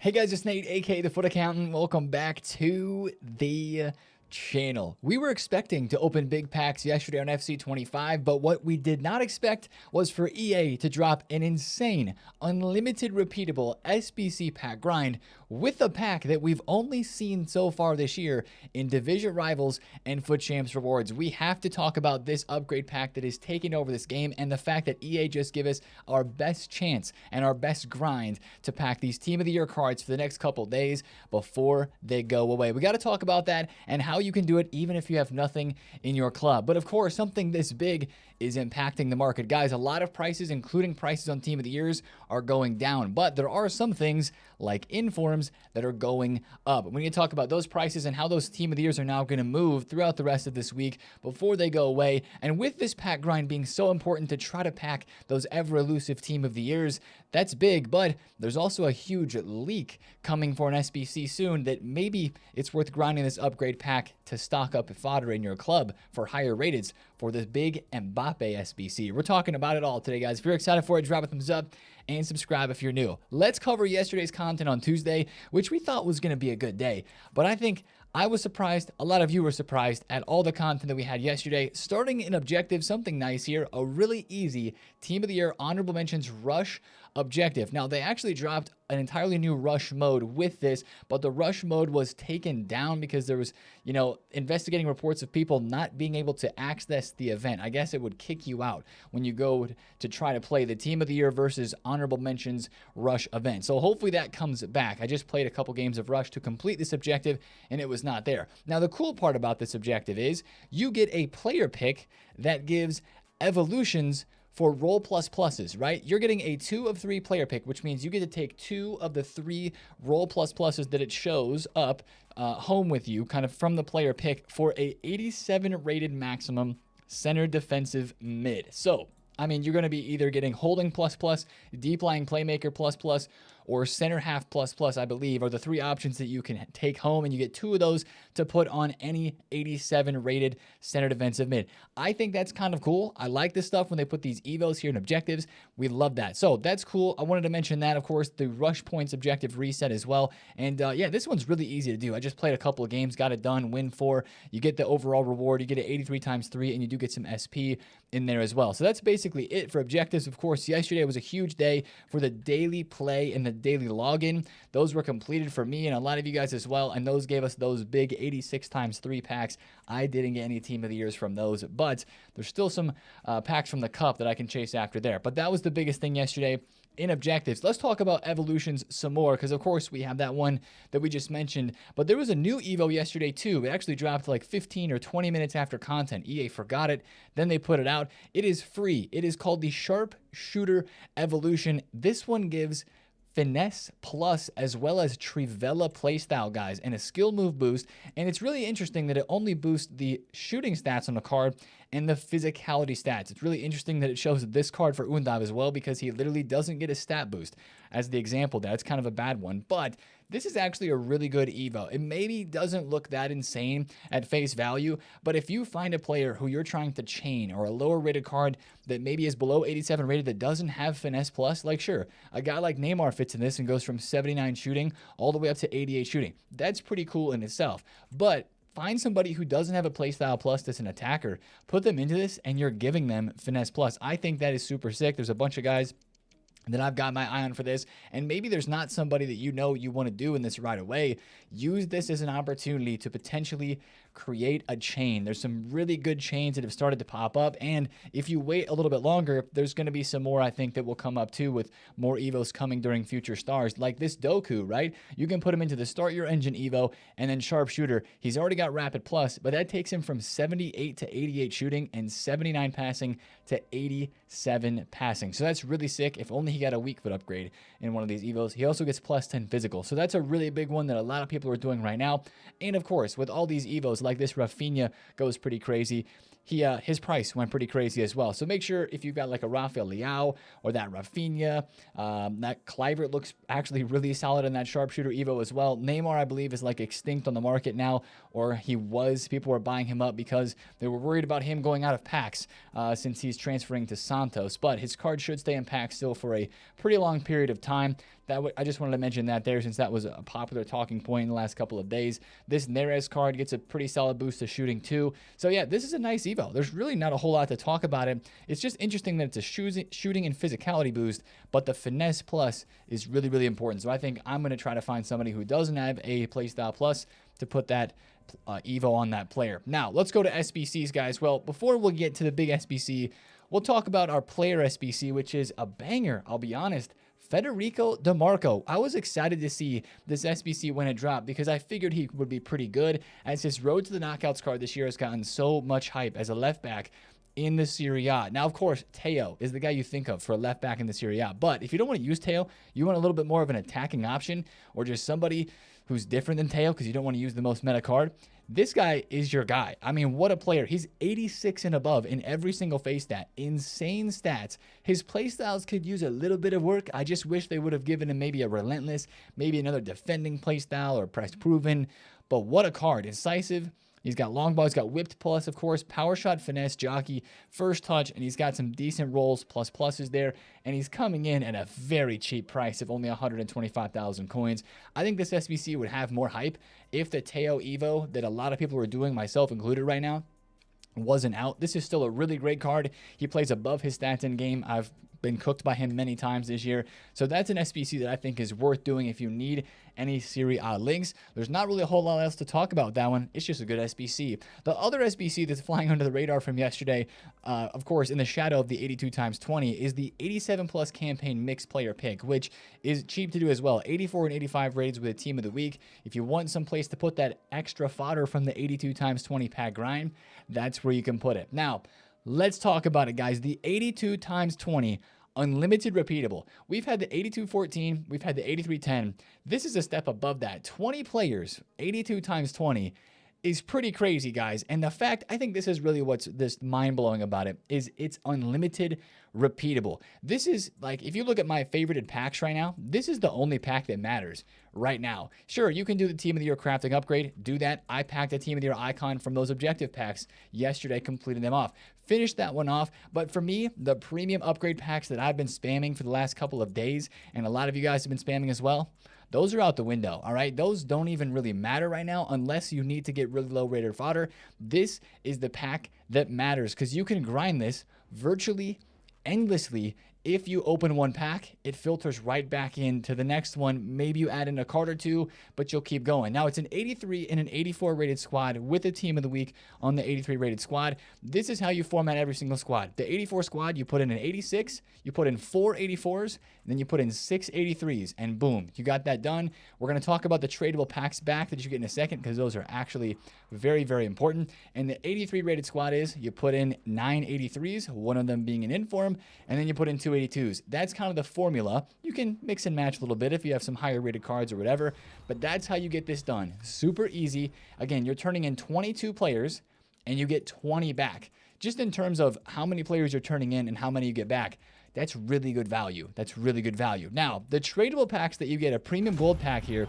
Hey guys, it's Nate, aka TheFutAccountant. Welcome back to the channel. We were expecting to open big packs yesterday on FC25, but what we did not expect was for EA to drop an insane, unlimited repeatable SBC pack grind with a pack that we've only seen so far this year in Division Rivals and FUT Champs Rewards. We have to talk about this upgrade pack that is taking over this game and the fact that EA just give us our best chance and our best grind to pack these Team of the Year cards for the next couple days before they go away. We got to talk about that and how you can do it even if you have nothing in your club. But of course, something this big is impacting the market. Guys, a lot of prices, including prices on Team of the Years, are going down. But there are some things like informs that are going up. We need to talk about those prices and how those Team of the Years are now going to move throughout the rest of this week before they go away. And with this pack grind being so important to try to pack those ever elusive Team of the Years, that's big. But there's also a huge leak coming for an SBC soon that maybe it's worth grinding this upgrade pack to stock up fodder in your club for higher rateds for this big Mbappe SBC. We're talking about it all today, guys. If you're excited for it, drop a thumbs up and subscribe if you're new. Let's cover yesterday's content on Tuesday, which we thought was going to be a good day. But I think I was surprised, a lot of you were surprised at all the content that we had yesterday. Starting in objective, something nice here, a really easy Team of the Year honorable mentions rush objective. Now, they actually dropped an entirely new rush mode with this, but the rush mode was taken down because there was, investigating reports of people not being able to access the event. I guess it would kick you out when you go to try to play the Team of the Year versus honorable mentions rush event. So hopefully that comes back. I just played a couple games of rush to complete this objective and it was not there. Now, the cool part about this objective is you get a player pick that gives evolutions for roll pluses, right? You're getting a 2 of 3 player pick, which means you get to take 2 of the 3 roll pluses that it shows up home with you, kind of from the player pick, for a 87 rated maximum center defensive mid. So, I mean, you're going to be either getting holding ++, deep lying playmaker ++, or center half ++, I believe, are the 3 options that you can take home, and you get 2 of those to put on any 87 rated center defensive mid. I think that's kind of cool. I like this stuff when they put these evos here in objectives. We love that. So that's cool. I wanted to mention that, of course, the rush points objective reset as well. And yeah, this one's really easy to do. I just played a couple of games, got it done, win 4. You get the overall reward. You get it 83 times 3, and you do get some SP in there as well. So that's basically it for objectives. Of course, yesterday was a huge day for the daily play and the daily login. Those were completed for me and a lot of you guys as well, and those gave us those big 86 times 3 packs. I didn't get any Team of the Years from those, but there's still some packs from the cup that I can chase after there. But that was the biggest thing yesterday in objectives. Let's talk about evolutions some more, because of course we have that one that we just mentioned, but there was a new evo yesterday too. It actually dropped like 15 or 20 minutes after content. EA forgot it, then they put it out. It is free. It is called the Sharpshooter evolution. This one gives finesse plus as well as Trivela playstyle, guys, and a skill move boost. And it's really interesting that it only boosts the shooting stats on the card and the physicality stats. It's really interesting that it shows this card for Undav as well, because he literally doesn't get a stat boost. As the example there, it's kind of a bad one, but this is actually a really good evo. It maybe doesn't look that insane at face value, but if you find a player who you're trying to chain, or a lower rated card that maybe is below 87 rated that doesn't have finesse plus, like sure, a guy like Neymar fits in this and goes from 79 shooting all the way up to 88 shooting. That's pretty cool in itself, but find somebody who doesn't have a playstyle plus that's an attacker, put them into this, and you're giving them finesse plus. I think that is super sick. There's a bunch of guys that I've got my eye on for this, and maybe there's not somebody that you want to do in this right away. Use this as an opportunity to potentially create a chain. There's some really good chains that have started to pop up, and if you wait a little bit longer, there's going to be some more, I think, that will come up too, with more evos coming during future stars, like this Doku, right? You can put him into the Start Your Engine evo, and then Sharpshooter. He's already got Rapid Plus, but that takes him from 78 to 88 shooting and 79 passing to 87 passing. So that's really sick. If only he got a weak foot upgrade in one of these evos. He also gets plus 10 physical. So that's a really big one that a lot of people are doing right now. And of course, with all these evos, like this Rafinha goes pretty crazy. His price went pretty crazy as well. So make sure if you've got like a Rafael Leao or that Rafinha, that Kluivert looks actually really solid in that Sharpshooter Evo as well. Neymar, I believe, is like extinct on the market now, or he was. People were buying him up because they were worried about him going out of packs since he's transferring to Santos. But his card should stay in packs still for a pretty long period of time. I just wanted to mention that there, since that was a popular talking point in the last couple of days. This Neres card gets a pretty solid boost to shooting too. So yeah, this is a nice evo. There's really not a whole lot to talk about it. It's just interesting that it's a shooting and physicality boost, but the finesse plus is really, really important. So I think I'm going to try to find somebody who doesn't have a playstyle plus to put that evo on that player. Now let's go to SBCs, guys. Well, before we get to the big SBC, we'll talk about our player SBC, which is a banger, I'll be honest. Federico DeMarco. I was excited to see this SBC when it dropped because I figured he would be pretty good, as his road to the knockouts card this year has gotten so much hype as a left back in the Serie A. Now, of course, Teo is the guy you think of for a left back in the Serie A, but if you don't want to use Teo, you want a little bit more of an attacking option, or just somebody who's different than Teo because you don't want to use the most meta card, this guy is your guy. I mean, what a player. He's 86 and above in every single face stat. Insane stats. His playstyles could use a little bit of work. I just wish they would have given him maybe a relentless, maybe another defending playstyle or press proven. But what a card. Incisive. He's got long ball, he's got whipped plus, of course, power shot, finesse, jockey, first touch, and he's got some decent rolls, pluses there, and he's coming in at a very cheap price of only 125,000 coins. I think this SBC would have more hype if the Teo Evo that a lot of people are doing, myself included right now, wasn't out. This is still a really great card. He plays above his stats in game. I've been cooked by him many times this year. So that's an SBC that I think is worth doing if you need any Serie A links. There's not really a whole lot else to talk about that one. It's just a good SBC. The other SBC that's flying under the radar from yesterday, of course, in the shadow of the 82x20, is the 87 plus campaign mixed player pick, which is cheap to do as well. 84 and 85 rates with a team of the week. If you want some place to put that extra fodder from the 82x20 pack grind, that's where you can put it. Now, let's talk about it, guys. The 82x20 unlimited repeatable. We've had the 8214, we've had the 8310. This is a step above that. 20 players, 82x20 is pretty crazy, guys. And the fact, I think this is really what's this mind-blowing about it, is it's unlimited repeatable. This is like, if you look at my favorited packs right now, this is the only pack that matters right now. Sure, you can do the Team of the Year crafting upgrade. Do that. I packed a Team of the Year icon from those objective packs yesterday, completed them off. Finished that one off. But for me, the premium upgrade packs that I've been spamming for the last couple of days, and a lot of you guys have been spamming as well, those are out the window, all right? Those don't even really matter right now unless you need to get really low rated fodder. This is the pack that matters because you can grind this virtually endlessly. If you open one pack, it filters right back into the next one. Maybe you add in a card or two, but you'll keep going. Now, it's an 83 and an 84 rated squad with a team of the week on the 83 rated squad. This is how you format every single squad. The 84 squad, you put in an 86, you put in 4 84s, and then you put in 6 83s, and boom, you got that done. We're going to talk about the tradable packs back that you get in a second because those are actually very, very important. And the 83 rated squad is you put in 9 83s, one of them being an inform, and then you put in 2 82s. That's kind of the formula. You can mix and match a little bit if you have some higher rated cards or whatever, but that's how you get this done. Super easy. Again, you're turning in 22 players and you get 20 back. Just in terms of how many players you're turning in and how many you get back, that's really good value. That's really good value. Now, the tradable packs that you get, a premium gold pack here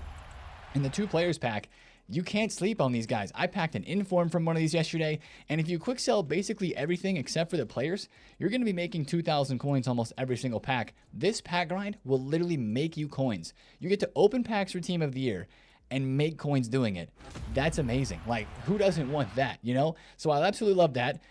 and the 2 players pack, you can't sleep on these guys. I packed an inform from one of these yesterday, and if you quick sell basically everything except for the players, you're going to be making 2,000 coins almost every single pack. This pack grind will literally make you coins. You get to open packs for Team of the Year and make coins doing it. That's amazing. Like, who doesn't want that, you know? So I absolutely love that.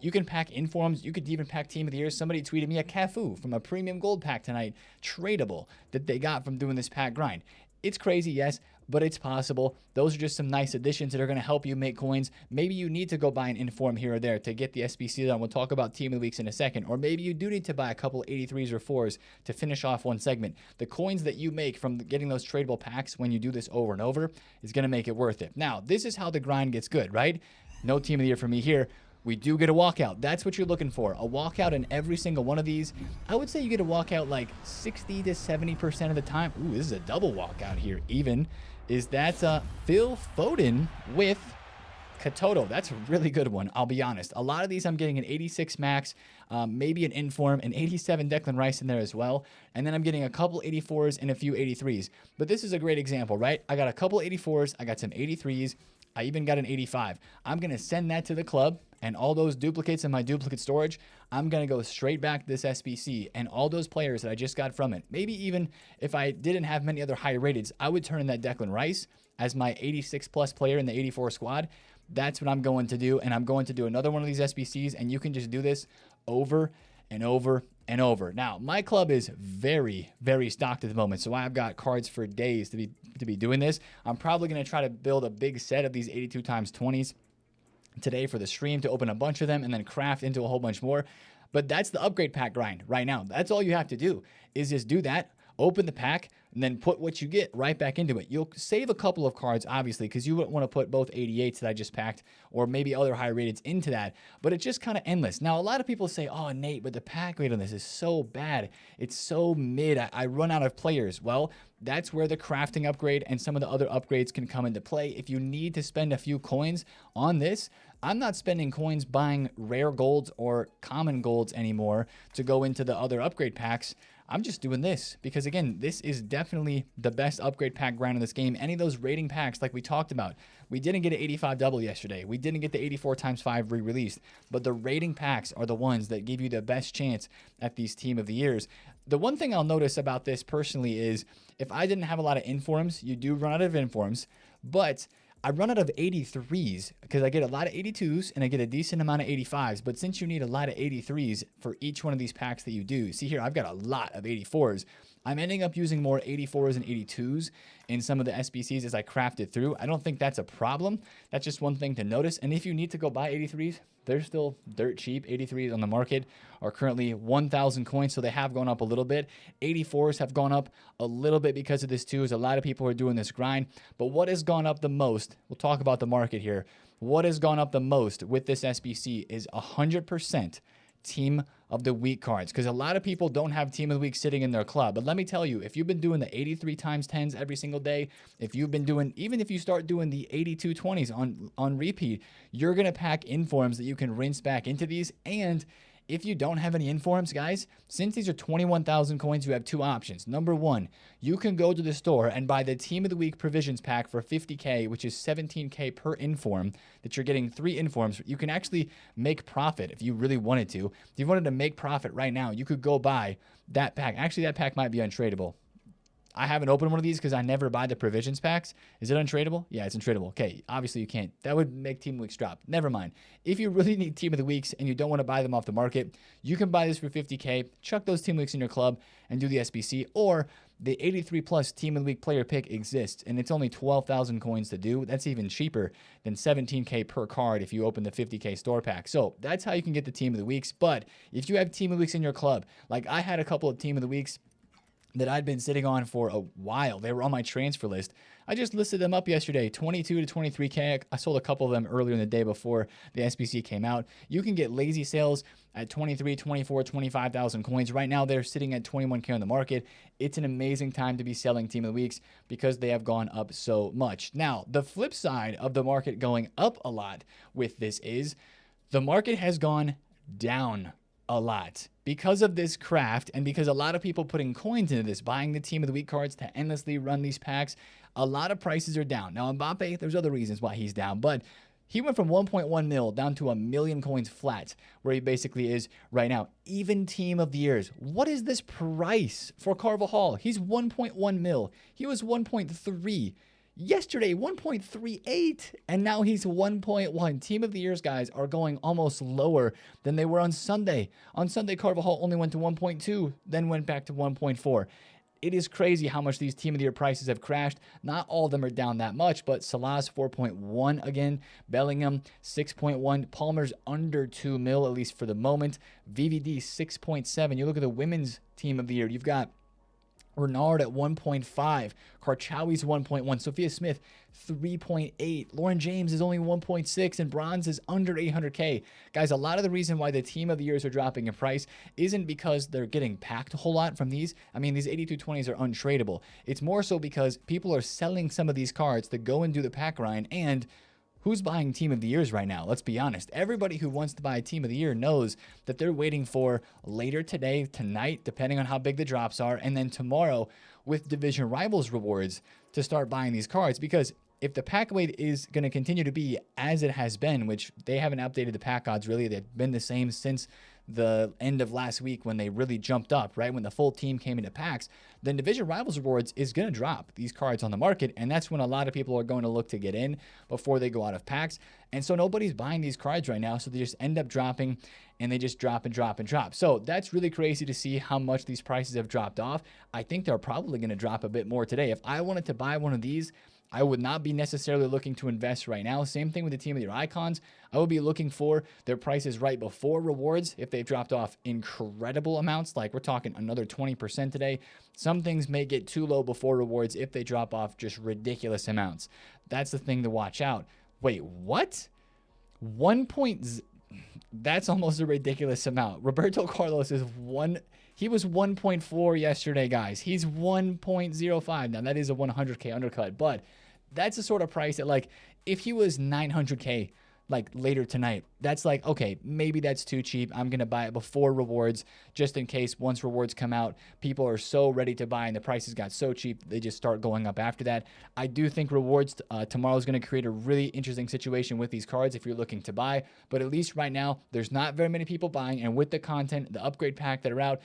You can pack informs. You could even pack Team of the Year. Somebody tweeted me a Cafu from a premium gold pack tonight, tradable, that they got from doing this pack grind. It's crazy, yes, but it's possible. Those are just some nice additions that are going to help you make coins. Maybe you need to go buy an inform here or there to get the SBC done. We'll talk about Team of the Weeks in a second. Or maybe you do need to buy a couple 83s or 4s to finish off one segment. The coins that you make from getting those tradable packs when you do this over and over is going to make it worth it. Now, this is how the grind gets good, right? No Team of the Year for me here. We do get a walkout. That's what you're looking for. A walkout in every single one of these. I would say you get a walkout like 60 to 70% of the time. Ooh, this is a double walkout here even. Is that Phil Foden with Katoto. That's a really good one, I'll be honest. A lot of these I'm getting an 86 max, maybe an inform, an 87 Declan Rice in there as well. And then I'm getting a couple 84s and a few 83s. But this is a great example, right? I got a couple 84s. I got some 83s. I even got an 85. I'm going to send that to the club, and all those duplicates in my duplicate storage, I'm going to go straight back to this SBC, and all those players that I just got from it. Maybe even if I didn't have many other high rateds, I would turn in that Declan Rice as my 86 plus player in the 84 squad. That's what I'm going to do, and I'm going to do another one of these SBCs, and you can just do this over and over and over. Now, my club is very, very stocked at the moment, so I've got cards for days to be doing this. I'm probably going to try to build a big set of these 82 times 20s today for the stream to open a bunch of them and then craft into a whole bunch more. But that's the upgrade pack grind right now. That's all you have to do is just do that, open the pack, and then put what you get right back into it. You'll save a couple of cards, obviously, because you wouldn't want to put both 88s that I just packed or maybe other high rateds into that, but it's just kind of endless. Now, a lot of people say, oh, Nate, but the pack rate on this is so bad. It's so mid. I run out of players. Well, that's where the crafting upgrade and some of the other upgrades can come into play. If you need to spend a few coins on this, I'm not spending coins buying rare golds or common golds anymore to go into the other upgrade packs. I'm just doing this because, again, this is definitely the best upgrade pack grind in this game. Any of those rating packs like we talked about, we didn't get an 85 double yesterday. We didn't get the 84 times 5 re-released, but the rating packs are the ones that give you the best chance at these team of the years. The one thing I'll notice about this personally is if I didn't have a lot of informs, you do run out of informs, but I run out of 83s because I get a lot of 82s and I get a decent amount of 85s. But since you need a lot of 83s for each one of these packs that you do, see here, I've got a lot of 84s. I'm ending up using more 84s and 82s in some of the SBCs as I craft it through. I don't think that's a problem. That's just one thing to notice. And if you need to go buy 83s, they're still dirt cheap. 83s on the market are currently 1,000 coins, so they have gone up a little bit. 84s have gone up a little bit because of this too, as a lot of people are doing this grind. But what has gone up the most, we'll talk about the market here. What has gone up the most with this SBC is 100% team of the week cards, because a lot of people don't have team of the week sitting in their club. But let me tell you, if you've been doing the 83 times 10s every single day, if you've been doing, even if you start doing the 82 20s on repeat, you're going to pack informs that you can rinse back into these. And if you don't have any informs, guys, since these are 21,000 coins, you have two options. Number one, you can go to the store and buy the Team of the Week provisions pack for 50K, which is 17K per inform, that you're getting 3 informs. You can actually make profit if you really wanted to. If you wanted to make profit right now, you could go buy that pack. Actually, that pack might be untradeable. I haven't opened one of these because I never buy the provisions packs. Is it untradeable? Yeah, it's untradeable. Okay, obviously you can't. That would make Team of the Weeks drop. Never mind. If you really need Team of the Weeks and you don't want to buy them off the market, you can buy this for 50K, chuck those Team of the Weeks in your club and do the SBC, or the 83 plus Team of the Week player pick exists, and it's only 12,000 coins to do. That's even cheaper than 17K per card if you open the 50K store pack. So that's how you can get the Team of the Weeks. But if you have Team of the Weeks in your club, like I had a couple of Team of the Weeks that I'd been sitting on for a while. They were on my transfer list. I just listed them up yesterday, 22 to 23K. I sold a couple of them earlier in the day before the SBC came out. You can get lazy sales at 23, 24, 25,000 coins. Right now, they're sitting at 21K on the market. It's an amazing time to be selling Team of the Weeks because they have gone up so much. Now, the flip side of the market going up a lot with this is the market has gone down a lot because of this craft, and because a lot of people putting coins into this, buying the Team of the Week cards to endlessly run these packs. A lot of prices are down. Now, Mbappe, there's other reasons why he's down, but he went from 1.1 mil down to 1 million coins flat, where he basically is right now. Even Team of the Years. What is this price for Carvajal? He's 1.1 mil. He was 1.3. Yesterday, 1.38, and now he's 1.1. Team of the Years guys are going almost lower than they were on Sunday. On Sunday, Carvajal only went to 1.2, then went back to 1.4. It is crazy how much these Team of the Year prices have crashed. Not all of them are down that much, but Salah's 4.1 again. Bellingham, 6.1. Palmer's under 2 mil, at least for the moment. VVD, 6.7. You look at the women's Team of the Year. You've got Renard at 1.5, Karchawi's 1.1, Sophia Smith 3.8, Lauren James is only 1.6, and bronze is under 800K. Guys, a lot of the reason why the Team of the Years are dropping in price isn't because they're getting packed a whole lot from these. I mean, these 8220s are untradeable. It's more so because people are selling some of these cards to go and do the pack grind, and who's buying Team of the Years right now? Let's be honest. Everybody who wants to buy a Team of the Year knows that they're waiting for later today, tonight, depending on how big the drops are, and then tomorrow with Division Rivals rewards to start buying these cards, because if the pack weight is going to continue to be as it has been, which they haven't updated the pack odds really, they've been the same since the end of last week when they really jumped up, right? When the full team came into packs, then Division Rivals Rewards is going to drop these cards on the market. And that's when a lot of people are going to look to get in before they go out of packs. And so nobody's buying these cards right now. So they just end up dropping, and they just drop and drop and drop. So that's really crazy to see how much these prices have dropped off. I think they're probably going to drop a bit more today. If I wanted to buy one of these, I would not be necessarily looking to invest right now. Same thing with the Team of the Year icons. I would be looking for their prices right before rewards if they've dropped off incredible amounts, like we're talking another 20% today. Some things may get too low before rewards if they drop off just ridiculous amounts. That's the thing to watch out. Wait, what? That's almost a ridiculous amount. Roberto Carlos is he was 1.4 yesterday, guys. He's 1.05. Now, that is a 100K undercut, but that's the sort of price that, like, if he was 900K, like, later tonight, that's like, okay, maybe that's too cheap. I'm going to buy it before rewards, just in case once rewards come out, people are so ready to buy and the prices got so cheap, they just start going up after that. I do think rewards tomorrow is going to create a really interesting situation with these cards if you're looking to buy, but at least right now, there's not very many people buying, and with the content, the upgrade pack that are out,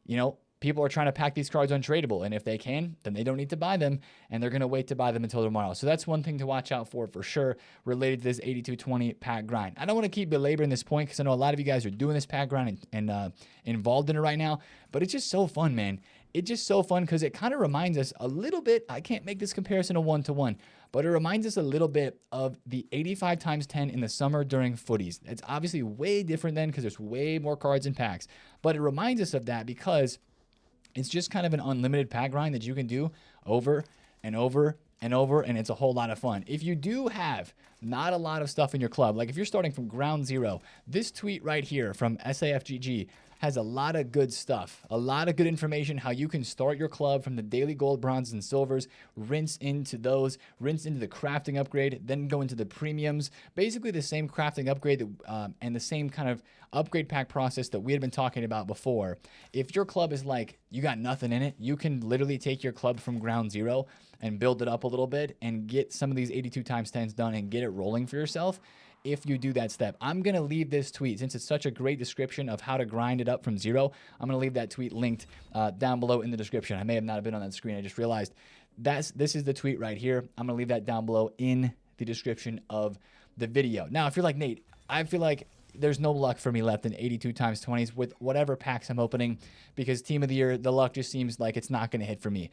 you know, people are trying to pack these cards untradeable, and if they can, then they don't need to buy them, and they're going to wait to buy them until tomorrow. So that's one thing to watch out for sure, related to this 8220 pack grind. I don't want to keep belaboring this point because I know a lot of you guys are doing this pack grind and involved in it right now, but it's just so fun, man. It's just so fun because it kind of reminds us a little bit, I can't make this comparison a one-to-one, but it reminds us a little bit of the 85 times 10 in the summer during footies. It's obviously way different then because there's way more cards in packs, but it reminds us of that because it's just kind of an unlimited pack grind that you can do over and over and over, and it's a whole lot of fun. If you do have not a lot of stuff in your club, like if you're starting from ground zero, this tweet right here from SAFGG has a lot of good stuff, a lot of good information, how you can start your club from the daily gold, bronze, and silvers, rinse into the crafting upgrade, then go into the premiums, basically the same crafting upgrade and the same kind of upgrade pack process that we had been talking about before. If your club is like, you got nothing in it, you can literally take your club from ground zero and build it up a little bit and get some of these 82 times 10s done and get it rolling for yourself. If you do that step, I'm going to leave this tweet, since it's such a great description of how to grind it up from zero, I'm going to leave that tweet linked down below in the description. I may have not been on that screen. I just realized this is the tweet right here. I'm going to leave that down below in the description of the video. Now, if you're like, Nate, I feel like there's no luck for me left in 82 times 20s with whatever packs I'm opening, because Team of the Year, the luck just seems like it's not going to hit for me.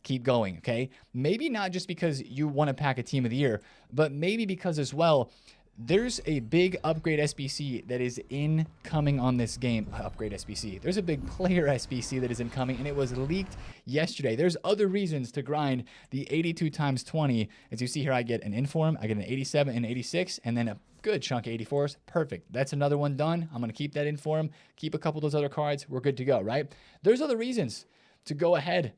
Keep going, okay? Maybe not just because you want to pack a Team of the Year, but maybe because as well, there's a big upgrade SBC that is incoming on this game. Upgrade SBC. There's a big player SBC that is incoming, and it was leaked yesterday. There's other reasons to grind the 82 times 20. As you see here, I get an Inform, I get an 87 and 86, and then a good chunk of 84s. Perfect. That's another one done. I'm going to keep that Inform, keep a couple of those other cards. We're good to go, right? There's other reasons to go ahead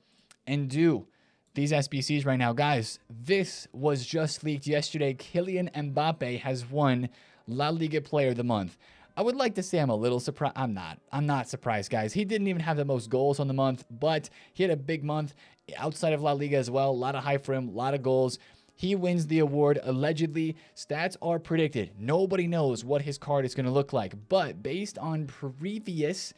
and do these SBCs right now. Guys, this was just leaked yesterday. Kylian Mbappe has won La Liga Player of the Month. I would like to say I'm a little surprised. I'm not surprised, guys. He didn't even have the most goals on the month, but he had a big month outside of La Liga as well. A lot of hype for him, a lot of goals. He wins the award. Allegedly, stats are predicted. Nobody knows what his card is going to look like, but based on previous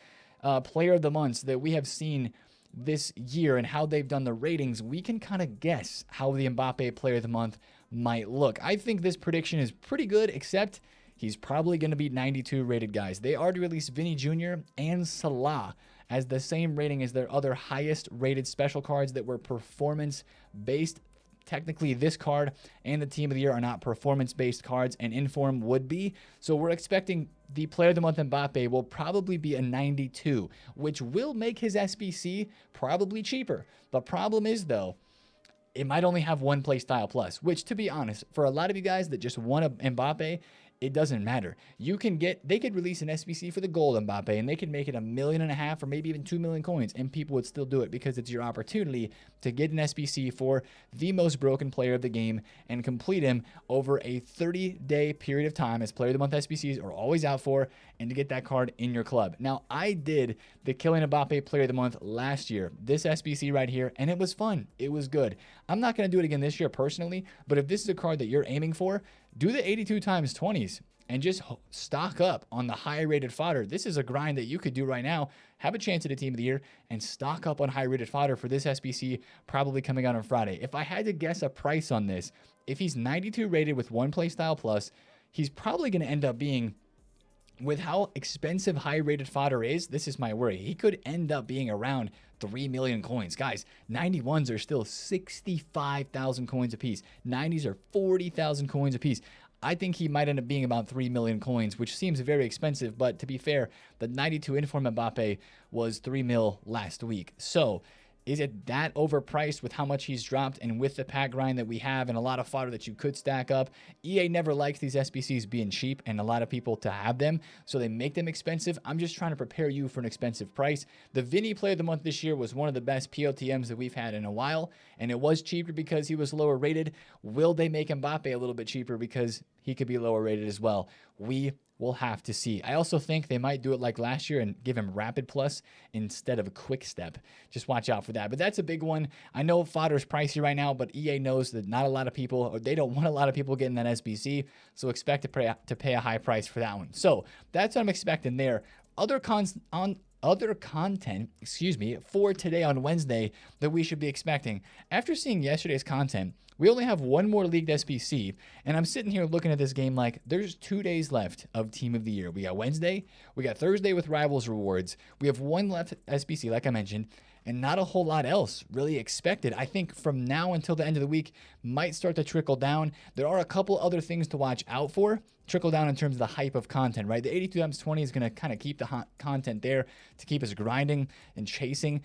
Player of the Months that we have seen this year and how they've done the ratings, we can kind of guess how the Mbappe Player of the Month might look. I think this prediction is pretty good, except he's probably going to be 92 rated, guys. They already released Vinny Jr. and Salah as the same rating as their other highest rated special cards that were performance based. Technically, this card and the Team of the Year are not performance-based cards, and Inform would be. So we're expecting the Player of the Month Mbappe will probably be a 92, which will make his SBC probably cheaper. The problem is, though, it might only have one play style plus, which, to be honest, for a lot of you guys that just want a Mbappe, it doesn't matter. They could release an SBC for the gold Mbappe, and they could make it $1.5 million or maybe even 2 million coins, and people would still do it because it's your opportunity to get an SBC for the most broken player of the game and complete him over a 30-day period of time, as Player of the Month SBCs are always out for, and to get that card in your club. Now, I did the Kylian Mbappe Player of the Month last year, this SBC right here, and it was fun. It was good. I'm not going to do it again this year personally, but if this is a card that you're aiming for, do the 82 times 20s and just stock up on the high rated fodder. This is a grind that you could do right now, have a chance at a team of the year, and stock up on high rated fodder for this SBC probably coming out on Friday. If I had to guess a price on this, if he's 92 rated with one playstyle plus, he's probably going to end up being, with how expensive high rated fodder is, this is my worry, he could end up being around 3 million coins. Guys, 91s are still 65,000 coins a piece. 90s are 40,000 coins a piece. I think he might end up being about 3 million coins, which seems very expensive, but to be fair, the 92 Inform Mbappe was 3 mil last week. So is it that overpriced with how much he's dropped and with the pack grind that we have and a lot of fodder that you could stack up? EA never likes these SBCs being cheap and a lot of people to have them, so they make them expensive. I'm just trying to prepare you for an expensive price. The Vinny Player of the Month this year was one of the best POTMs that we've had in a while, and it was cheaper because he was lower rated. Will they make Mbappe a little bit cheaper because he could be lower rated as well? We'll have to see. I also think they might do it like last year and give him Rapid Plus instead of a Quick Step. Just watch out for that. But that's a big one. I know fodder's pricey right now, but EA knows that not a lot of people, or they don't want a lot of people getting that SBC, so expect to pay a high price for that one. So that's what I'm expecting there. Other content, for today on Wednesday that we should be expecting. After seeing yesterday's content, we only have one more leagued SBC, and I'm sitting here looking at this game like there's 2 days left of Team of the Year. We got Wednesday, we got Thursday with Rivals Rewards, we have one left SBC, like I mentioned, and not a whole lot else really expected. I think from now until the end of the week might start to trickle down. There are a couple other things to watch out for. Trickle down in terms of the hype of content, right? The 82 times 20 is going to kind of keep the content there to keep us grinding and chasing.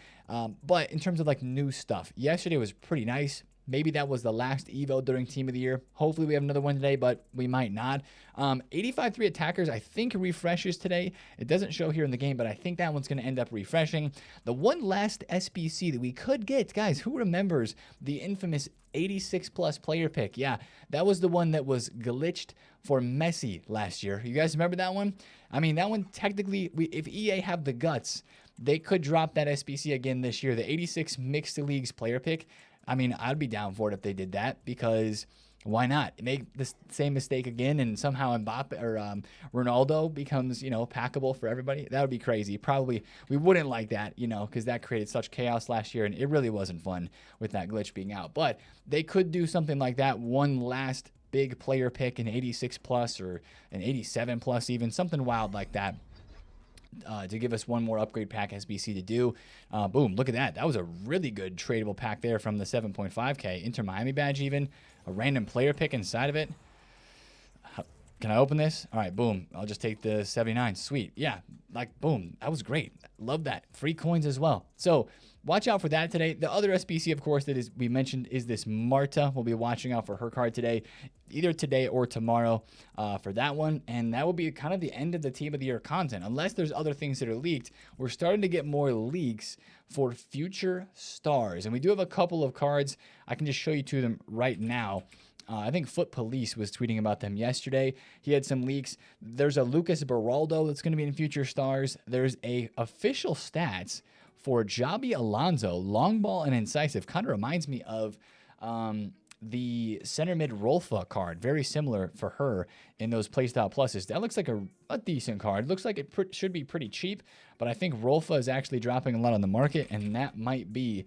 But in terms of like new stuff, yesterday was pretty nice. Maybe that was the last Evo during Team of the Year. Hopefully we have another one today, but we might not. 85-3 attackers, I think, refreshes today. It doesn't show here in the game, but I think that one's going to end up refreshing. The one last SBC that we could get, guys, who remembers the infamous 86 plus player pick? Yeah, that was the one that was glitched for Messi last year. You guys remember that one? I mean, that one technically, if EA have the guts, they could drop that SBC again this year. The 86 mixed leagues player pick. I mean, I'd be down for it if they did that, because why not make the same mistake again and somehow Mbappe or Ronaldo becomes, packable for everybody? That would be crazy. Probably we wouldn't like that, because that created such chaos last year, and it really wasn't fun with that glitch being out. But they could do something like that, one last big player pick, an 86 plus or an 87 plus, even something wild like that. To give us one more upgrade pack SBC to do. Boom, look at that. That was a really good tradable pack there from the 7.5K. Inter Miami badge even. A random player pick inside of it. Can I open this? All right, boom. I'll just take the 79. Sweet. Yeah, boom. That was great. Love that. Free coins as well. So watch out for that today. The other SBC, of course, that we mentioned is this Marta. We'll be watching out for her card today, either today or tomorrow for that one. And that will be kind of the end of the Team of the Year content. Unless there's other things that are leaked, we're starting to get more leaks for future stars. And we do have a couple of cards. I can just show you two of them right now. I think Foot Police was tweeting about them yesterday. He had some leaks. There's a Lucas Beraldo that's going to be in future stars. There's a official stats for Jabi Alonso, long ball and incisive. Kind of reminds me of the center mid Rolfa card. Very similar for her in those playstyle pluses. That looks like a decent card. Looks like it should be pretty cheap, but I think Rolfa is actually dropping a lot on the market, and that might be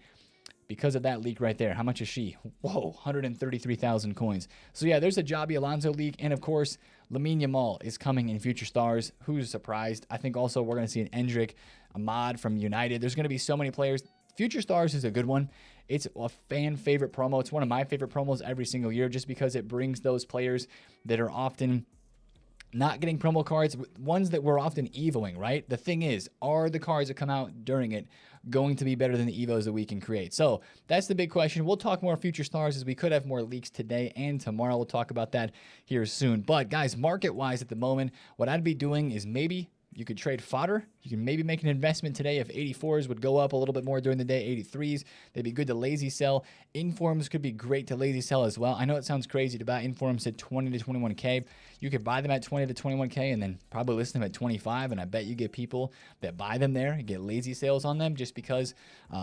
because of that leak right there. How much is she? Whoa, 133,000 coins. So yeah, there's a Jabi Alonso leak. And of course, Lamine Yamal is coming in future stars. Who's surprised? I think also we're going to see an Endrick, a mod from United. There's going to be so many players. Future stars is a good one. It's a fan favorite promo. It's one of my favorite promos every single year, just because it brings those players that are often not getting promo cards, ones that we're often evoing, right? The thing is, are the cards that come out during it going to be better than the evos that we can create? So that's the big question. We'll talk more future stars, as we could have more leaks today and tomorrow. We'll talk about that here soon. But guys, market wise at the moment, what I'd be doing is maybe You could trade fodder. You can maybe make an investment today if 84s would go up a little bit more during the day. 83s, they'd be good to lazy sell. Informs could be great to lazy sell as well. I know it sounds crazy to buy informs at 20 to 21K. You could buy them at 20 to 21K and then probably list them at 25. And I bet you get people that buy them there and get lazy sales on them just because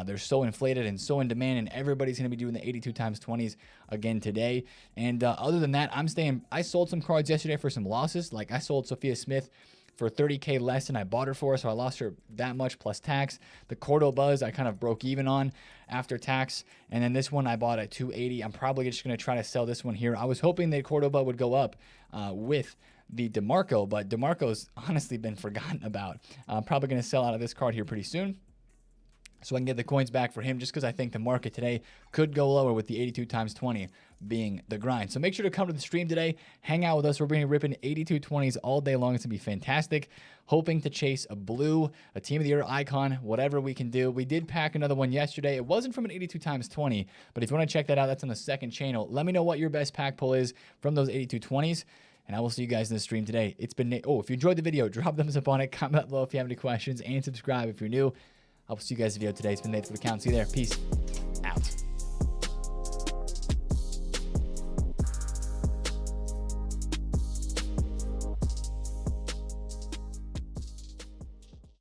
they're so inflated and so in demand. And everybody's going to be doing the 82 times 20s again today. And other than that, I sold some cards yesterday for some losses. Like I sold Sophia Smith for 30K less than I bought her for, so I lost her that much plus tax. The Cordobas I kind of broke even on after tax, and then this one I bought at 280. I'm probably just going to try to sell this one here. I was hoping that Cordoba would go up with the DeMarco, but DeMarco's honestly been forgotten about. I'm probably going to sell out of this card here pretty soon, so I can get the coins back for him just because I think the market today could go lower with the 82 times 20 being the grind. So make sure to come to the stream today. Hang out with us. We're going to be ripping 82 20s all day long. It's going to be fantastic. Hoping to chase a blue, a team of the year icon, whatever we can do. We did pack another one yesterday. It wasn't from an 82 times 20, but if you want to check that out, that's on the second channel. Let me know what your best pack pull is from those 82 20s. And I will see you guys in the stream today. It's been Nate. Oh, if you enjoyed the video, drop a thumbs up on it. Comment below if you have any questions. And subscribe if you're new. I will see you guys in the video today. It's been Nate for the count. See you there. Peace out.